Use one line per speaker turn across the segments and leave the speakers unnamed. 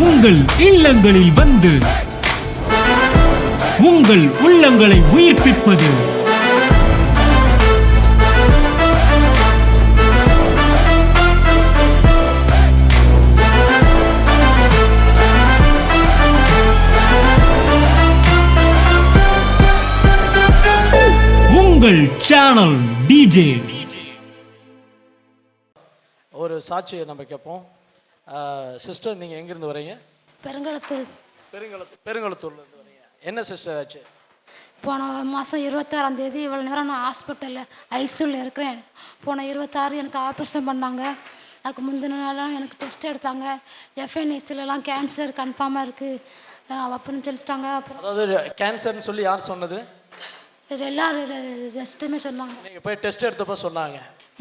உங்கள் இல்லங்களில் வந்து உங்கள் உள்ளங்களை உயிர்ப்பிப்பது உங்கள் சேனல் டிஜே.
ஒரு சாட்சியை நம்ம கேட்போம். சிஸ்டர், நீங்கள் எங்கேருந்து வரீங்க? பெருங்களத்தூர்லேருந்து வரீங்க. என்ன சிஸ்டர் ஆச்சு?
போன மாதம் 26ஆம் தேதி இவ்வளோ நேரம் நான் ஹாஸ்பிட்டலில் ஐசியூவில் இருக்கிறேன். போன 26 எனக்கு ஆப்ரேஷன் பண்ணாங்க. அதுக்கு முந்தின நாளாக எனக்கு டெஸ்ட் எடுத்தாங்க. எஃப்என்எஸ்சிலலாம் கேன்சர் கன்ஃபார்மாக இருக்குது அப்படின்னு சொல்லிட்டாங்க. அப்புறம்
அதாவது கேன்சர்னு சொல்லி யார் சொன்னது?
எல்லாரும் ரெஸ்ட்டுமே சொன்னாங்க.
நீங்கள் போய் டெஸ்ட் எடுத்தப்போ சொன்னாங்க.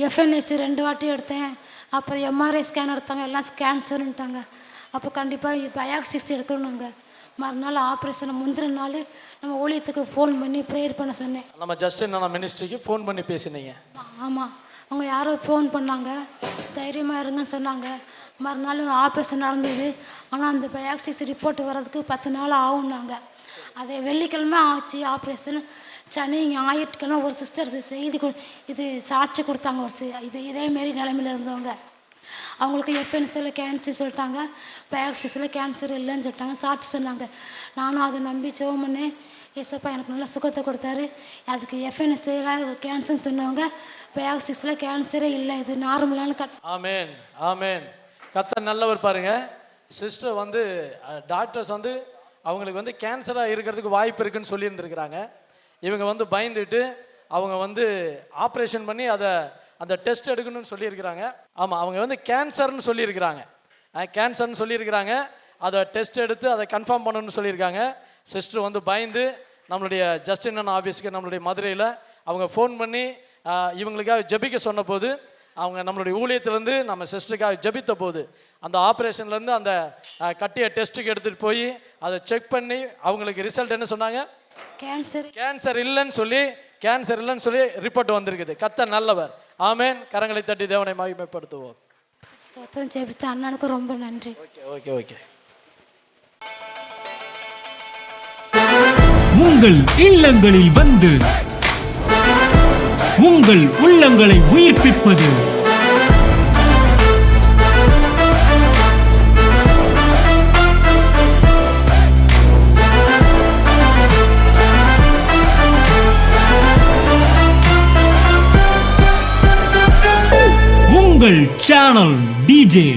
எஃப்என்எஸ்சி 2 வாட்டி எடுத்தேன். அப்புறம் எம்ஆர்ஐ ஸ்கேன் எடுத்தாங்க, எல்லாம் கேன்சர்ன்ட்டாங்க. அப்போ கண்டிப்பாக பயாக்சிஸ் எடுக்கணுங்க. மறுநாள் ஆப்ரேஷனை முந்தின நாள் நம்ம ஊழியத்துக்கு ஃபோன் பண்ணி ப்ரேயர் பண்ண சொன்னேன்.
நம்ம ஜஸ்டின் மினிஸ்ட்ரிக்கு ஃபோன் பண்ணி பேசினீங்க?
ஆமாம், அவங்க யாரோ ஃபோன் பண்ணாங்க, தைரியமாக இருங்கன்னு சொன்னாங்க. மறுநாள் ஆப்ரேஷன் நடந்தது. ஆனால் அந்த பயாக்சிஸ் ரிப்போர்ட் வர்றதுக்கு 10 நாள் ஆகும்னாங்க. அதே வெள்ளிக்கிழமை ஆச்சு ஆப்ரேஷன். சனி ஞாயிற்றுக்கிழமை ஒரு சிஸ்டர் செய்தி இது சாட்சி கொடுத்தாங்க. இதேமாரி நிலைமையில் இருந்தவங்க. அவங்களுக்கு எஃப்என்எஸ்சியில் கேன்சர் சொல்லிட்டாங்க, பயாக்சிஸில் கேன்சர் இல்லைன்னு சொல்லிட்டாங்க. சாட்சி சொன்னாங்க. நானும் அதை நம்பி ஜெபம் பண்ணேன். ஏசப்பா எனக்கு நல்ல சுகத்தை கொடுத்தாரு. அதுக்கு எஃப்என்எஸ்சியில் கேன்சர்னு சொன்னவங்க பயாக்சிஸில் கேன்சரே இல்லை, இது நார்மலான
ஆமேன் ஆமேன். கர்த்தர் நல்லவர். பாருங்க சிஸ்டர் வந்து டாக்டர்ஸ் வந்து அவங்களுக்கு வந்து கேன்சராக இருக்கிறதுக்கு வாய்ப்பு இருக்குன்னு சொல்லியிருந்துருக்குறாங்க. இவங்க வந்து பயந்துட்டு அவங்க வந்து ஆப்ரேஷன் பண்ணி அந்த டெஸ்ட் எடுக்கணும்னு சொல்லியிருக்கிறாங்க. ஆமாம், அவங்க வந்து கேன்சர்னு சொல்லியிருக்கிறாங்க. அதை டெஸ்ட் எடுத்து அதை கன்ஃபார்ம் பண்ணணும்னு சொல்லியிருக்காங்க. சிஸ்டர் வந்து பயந்து நம்மளுடைய ஜஸ்டின் ஆஃபீஸுக்கு நம்மளுடைய மதுரையில் அவங்க ஃபோன் பண்ணி இவங்களுக்காக ஜெபிக்க சொன்ன போது, அவங்க நம்மளுடைய ஊழியத்திலேருந்து நம்ம சிஸ்டருக்காக ஜெபித்த போது அந்த ஆப்ரேஷன்லேருந்து அந்த கட்டிய டெஸ்ட்டுக்கு எடுத்துகிட்டு போய் அதை செக் பண்ணி அவங்களுக்கு ரிசல்ட் என்ன சொன்னாங்க? கேன்சர் இல்லைன்னு சொல்லி ரிப்போர்ட் வந்திருக்குது. கர்த்தர் நல்லவர். ஆமேன். கரங்களை தட்டி தேவனை மகிமைப்படுத்துவோம்.
ஸ்தோத்திரம். ஜெபித்த அண்ணனுக்கு ரொம்ப நன்றி.
ஓகே.
உங்கள் இல்லங்களில் வந்து உங்கள் உள்ளங்களை உயிர்ப்பிப்பது உங்கள் சேனல் டிஜே.